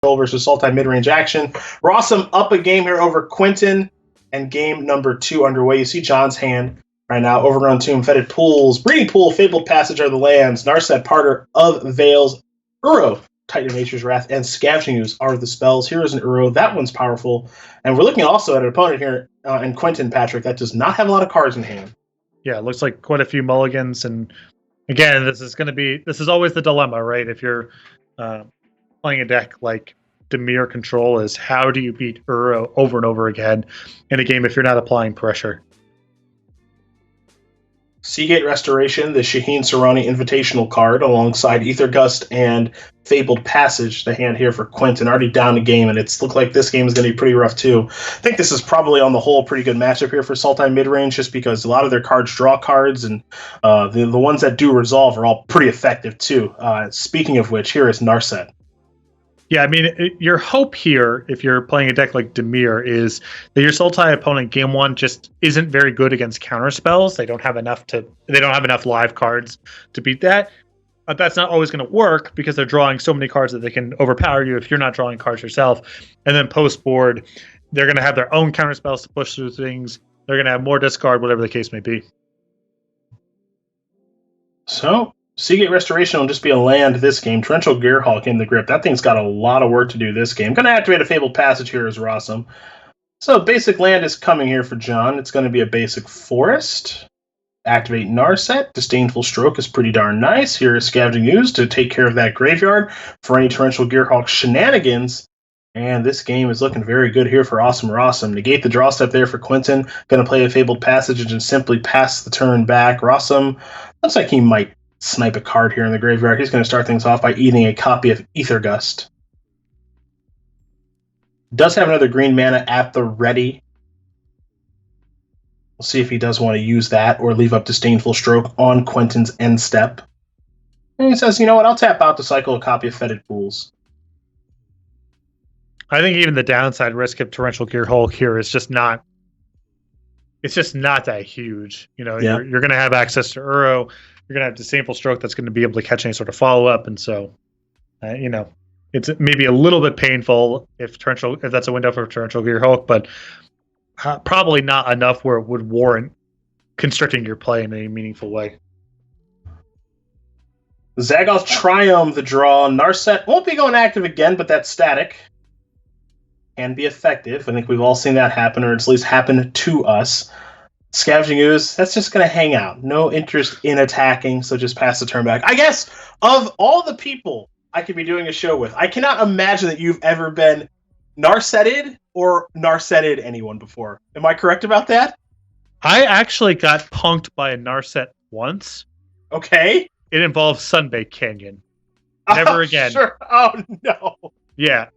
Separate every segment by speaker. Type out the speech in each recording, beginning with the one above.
Speaker 1: versus Sultai mid-range action. Rosum up a game here over Quentin, and game number 2 underway. You see John's hand right now. Overgrown Tomb, Fetid Pools, Breeding Pool, Fabled Passage are the lands. Narset, Parter of Veils, Uro, Titan of Nature's Wrath, and Scavenging Ooze are the spells. Here is an Uro. That one's powerful. And we're looking also at an opponent here in Quentin, Patrick, that does not have a lot of cards in hand.
Speaker 2: Yeah, it looks like quite a few mulligans. And again, this is always the dilemma, right? If you're playing a deck like Dimir Control, is how do you beat Uro over and over again in a game if you're not applying pressure?
Speaker 1: Seagate Restoration, the Shaheen Sarani Invitational card, alongside Aethergust and Fabled Passage, the hand here for Quentin, already down the game, and it's looked like this game is going to be pretty rough too. I think this is probably on the whole a pretty good matchup here for Sultai midrange, just because a lot of their cards draw cards, and the ones that do resolve are all pretty effective too. Speaking of which, here is Narset.
Speaker 2: Yeah, I mean, your hope here, if you're playing a deck like Dimir, is that your Sultai opponent game 1 just isn't very good against counter spells. They don't have enough live cards to beat that. But that's not always going to work because they're drawing so many cards that they can overpower you if you're not drawing cards yourself. And then post board, they're going to have their own counter spells to push through things. They're going to have more discard, whatever the case may be.
Speaker 1: So Seagate Restoration will just be a land this game. Torrential Gearhulk in the grip. That thing's got a lot of work to do this game. Going to activate a Fabled Passage here as Rosum. So basic land is coming here for John. It's going to be a basic forest. Activate Narset. Disdainful Stroke is pretty darn nice. Here is Scavenging Ooze to take care of that graveyard for any Torrential Gearhulk shenanigans. And this game is looking very good here for Awesome Rosum. Negate the draw step there for Quentin. Going to play a Fabled Passage and just simply pass the turn back. Rosum looks like he might snipe a card here in the graveyard. He's going to start things off by eating a copy of Aethergust. Does have another green mana at the ready. We'll see if he does want to use that or leave up Disdainful Stroke on Quentin's end step. And he says, you know what, I'll tap out to cycle a copy of Fetid Pools.
Speaker 2: I think even the downside risk of Torrential Gearhulk here is just not that huge. You know,
Speaker 1: Yeah.
Speaker 2: You're going to have access to Uro. You're going to have Disdainful Stroke that's going to be able to catch any sort of follow-up. And so, it's maybe a little bit painful if that's a window for Torrential Gearhulk, but probably not enough where it would warrant constricting your play in any meaningful way.
Speaker 1: Zagoth Triumph, the draw. Narset won't be going active again, but that's static. Can be effective. I think we've all seen that happen, or at least happen to us. Scavenging Ooze, that's just going to hang out. No interest in attacking, so just pass the turn back. I guess, of all the people I could be doing a show with, I cannot imagine that you've ever been Narsetted or Narsetted anyone before. Am I correct about that?
Speaker 2: I actually got punked by a Narset once.
Speaker 1: Okay.
Speaker 2: It involves Sunbaked Canyon. Never again.
Speaker 1: Sure. Oh, no.
Speaker 2: Yeah.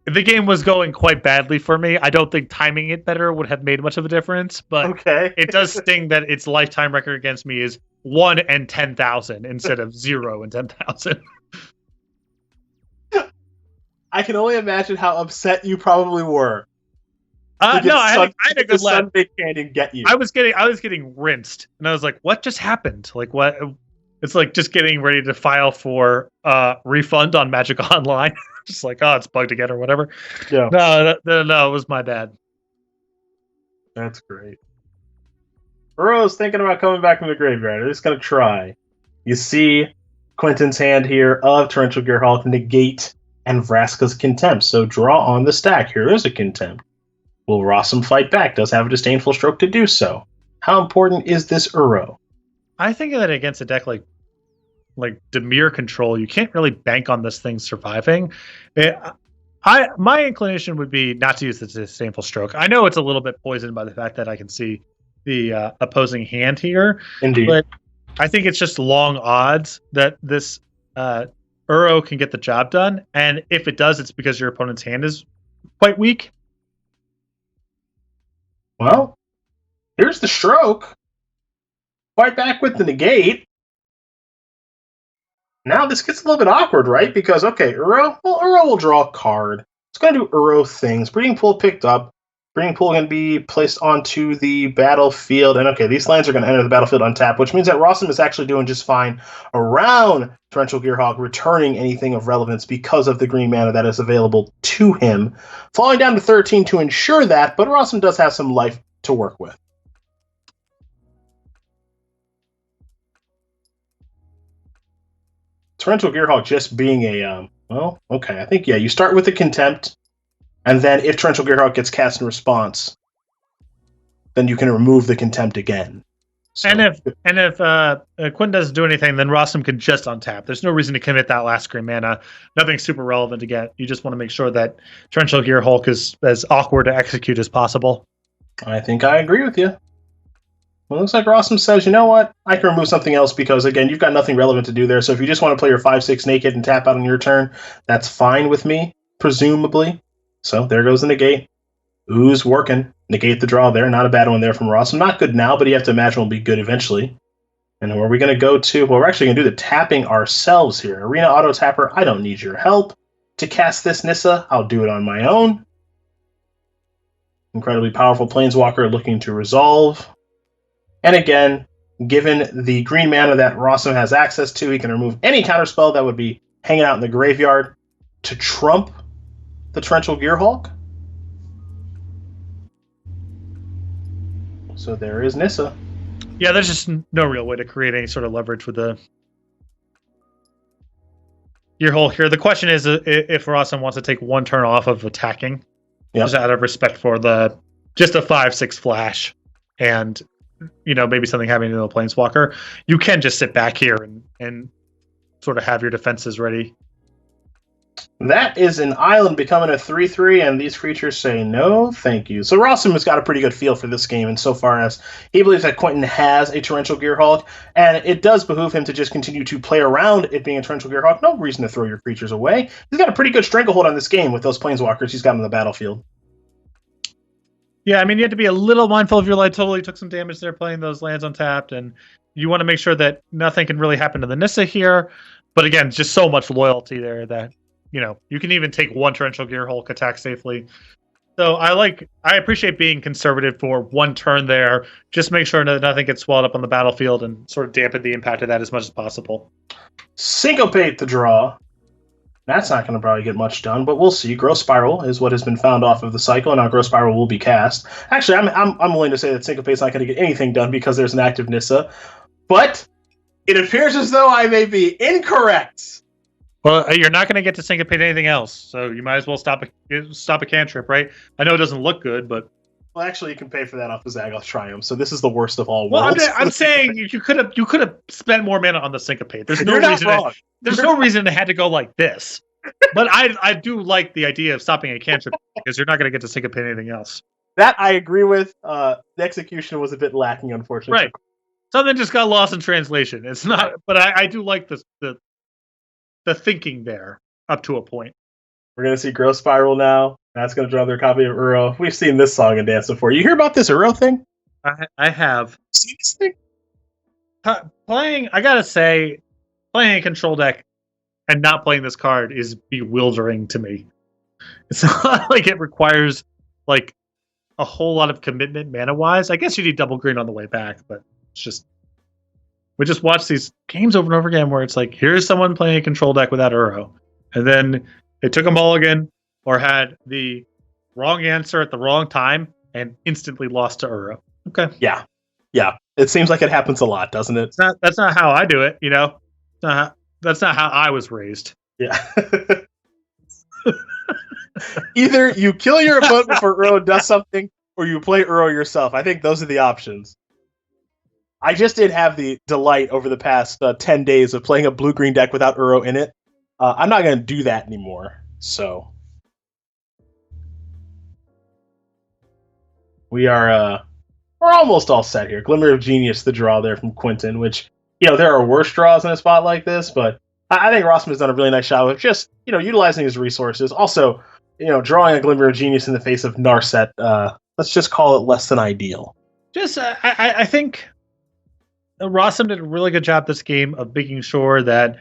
Speaker 2: The game was going quite badly for me. I don't think timing it better would have made much of a difference, but
Speaker 1: okay.
Speaker 2: It does sting that its lifetime record against me is 1 and 10,000 instead of 0 and 10,000.
Speaker 1: I can only imagine how upset you probably were.
Speaker 2: No, I had a good laugh.
Speaker 1: Sunbaked Canyon get you.
Speaker 2: I was getting rinsed, and I was like, "What just happened? Like, what?" It's like just getting ready to file for refund on Magic Online. Just like, oh, it's bugged again or whatever.
Speaker 1: Yeah.
Speaker 2: No, it was my bad.
Speaker 1: That's great. Uro's thinking about coming back from the graveyard. They're just going to try. You see Quentin's hand here of Torrential Gearhulk, Negate, and Vraska's Contempt. So draw on the stack. Here is a Contempt. Will Rosum fight back? Does have a Disdainful Stroke to do so. How important is this Uro?
Speaker 2: I think that against a deck like Dimir Control, you can't really bank on this thing surviving. My inclination would be not to use the Disdainful Stroke. I know it's a little bit poisoned by the fact that I can see the opposing hand here.
Speaker 1: Indeed.
Speaker 2: But I think it's just long odds that this Uro can get the job done. And if it does, it's because your opponent's hand is quite weak.
Speaker 1: Well, here's the Stroke. Fight back with the Negate. Now this gets a little bit awkward, right? Because, okay, Uro will draw a card. It's going to do Uro things. Breeding Pool picked up. Green pool going to be placed onto the battlefield. And okay, these lands are going to enter the battlefield untapped, which means that Rosum is actually doing just fine around Torrential Gearhawk, returning anything of relevance because of the green mana that is available to him. Falling down to 13 to ensure that, but Rosum does have some life to work with. Torrential Gearhawk just being a, well, okay, I think, yeah, you start with the Contempt, and then if Torrential Gearhawk gets cast in response, then you can remove the Contempt again. So,
Speaker 2: and if Quinn doesn't do anything, then Rosum can just untap. There's no reason to commit that last green mana. Nothing super relevant to get. You just want to make sure that Torrential Gearhulk is as awkward to execute as possible.
Speaker 1: I think I agree with you. Well, it looks like Rosum says, you know what? I can remove something else because, again, you've got nothing relevant to do there. So if you just want to play your 5/6 naked and tap out on your turn, that's fine with me, presumably. So there goes the negate. Ooze working. Negate the draw there. Not a bad one there from Rosum. Not good now, but you have to imagine will be good eventually. And where are we going to go to? Well, we're actually going to do the tapping ourselves here. Arena Auto Tapper, I don't need your help. To cast this Nissa, I'll do it on my own. Incredibly powerful Planeswalker looking to resolve. And again, given the green mana that Rosum has access to, he can remove any counterspell that would be hanging out in the graveyard to trump the Torrential Gearhulk. So there is Nissa.
Speaker 2: Yeah, there's just no real way to create any sort of leverage with the Gearhulk here. The question is if Rosum wants to take one turn off of attacking, just out of respect for just a 5/6 flash, and maybe something happening to the Planeswalker. You can just sit back here and sort of have your defenses ready.
Speaker 1: That is an island becoming a 3/3, and these creatures say no, thank you. So Rosum has got a pretty good feel for this game insofar as he believes that Quentin has a Torrential Gearhulk, and it does behoove him to just continue to play around it being a Torrential Gearhulk. No reason to throw your creatures away. He's got a pretty good stranglehold on this game with those Planeswalkers he's got on the battlefield.
Speaker 2: Yeah, I mean, you have to be a little mindful of your life. Totally took some damage there playing those lands untapped, and you want to make sure that nothing can really happen to the Nissa here. But again, just so much loyalty there that you can even take one Torrential Gearhulk attack safely. So I appreciate being conservative for one turn there. Just make sure that nothing gets swallowed up on the battlefield and sort of dampen the impact of that as much as possible.
Speaker 1: Syncopate the draw. That's not going to probably get much done, but we'll see. Growth Spiral is what has been found off of the cycle, and now Growth Spiral will be cast. Actually, I'm willing to say that Syncopate's not going to get anything done because there's an active Nissa, but it appears as though I may be incorrect.
Speaker 2: Well, you're not going to get to syncopate anything else, so you might as well stop a cantrip, right? I know it doesn't look good, but
Speaker 1: well, actually, you can pay for that off the Zagoth Triumph. So this is the worst of all
Speaker 2: worlds.
Speaker 1: Well,
Speaker 2: I'm saying you could have spent more mana on the syncopate. There's no reason. There's no reason it had to go like this. But I do like the idea of stopping a cantrip because you're not going to get to syncopate anything else.
Speaker 1: That I agree with. The execution was a bit lacking, unfortunately.
Speaker 2: Right. Something just got lost in translation. It's not, but I do like the thinking there up to a point.
Speaker 1: We're going to see Growth Spiral now. That's going to draw their copy of Uro. We've seen this song and dance before. You hear about this Uro thing?
Speaker 2: I have.
Speaker 1: See this thing?
Speaker 2: I gotta say, playing a control deck and not playing this card is bewildering to me. It's not like it requires like a whole lot of commitment mana-wise. I guess you need double green on the way back, but it's just... We just watch these games over and over again where it's like, here's someone playing a control deck without Uro. And then they took a mulligan or had the wrong answer at the wrong time and instantly lost to Uro. Okay.
Speaker 1: Yeah. It seems like it happens a lot, doesn't it?
Speaker 2: That's not how I do it, That's not how I was raised.
Speaker 1: Yeah. Either you kill your opponent before Uro does something, or you play Uro yourself. I think those are the options. I just did have the delight over the past 10 days of playing a blue-green deck without Uro in it. I'm not going to do that anymore. So we're almost all set here. Glimmer of Genius, the draw there from Quentin, which, there are worse draws in a spot like this, but I think Rosum has done a really nice job of just, utilizing his resources. Also, drawing a Glimmer of Genius in the face of Narset, let's just call it less than ideal.
Speaker 2: I think Rosum did a really good job this game of making sure that,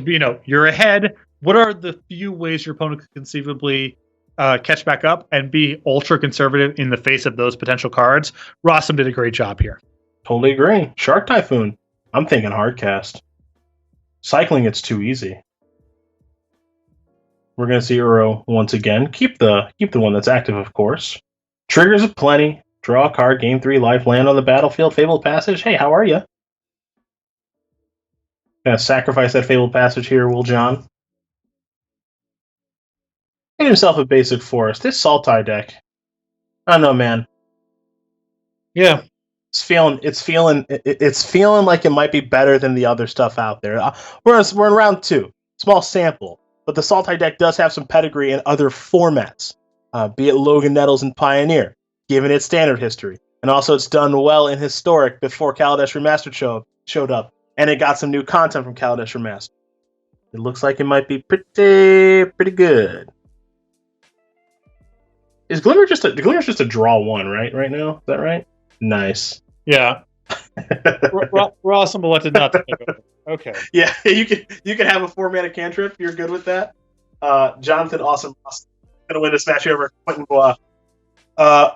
Speaker 2: you're ahead. What are the few ways your opponent could conceivably catch back up and be ultra conservative in the face of those potential cards. Rosum did a great job here.
Speaker 1: Totally agree. Shark Typhoon. I'm thinking Hardcast. Cycling, it's too easy. We're going to see Uro once again. Keep the one that's active, of course. Triggers of plenty. Draw a card, game 3, life, land on the battlefield, Fabled Passage. Hey, how are you? Gonna sacrifice that Fabled Passage here, will John? Get himself a basic forest. This Sultai deck. I don't know, man.
Speaker 2: Yeah.
Speaker 1: It's feeling like it might be better than the other stuff out there. We're in round 2. Small sample. But the Sultai deck does have some pedigree in other formats. Be it Logan Nettles and Pioneer, given its standard history. And also it's done well in Historic before Kaladesh Remastered showed up. And it got some new content from Kaladesh Remastered. It looks like it might be pretty good. Is Glimmer just a draw 1, right now? Is that right? Nice.
Speaker 2: Yeah. Rosum elected not to take over. Okay.
Speaker 1: Yeah, you can have a 4-mana cantrip. You're good with that. Jonathan, awesome. Gonna win this match over Quentin Bois. 2-0.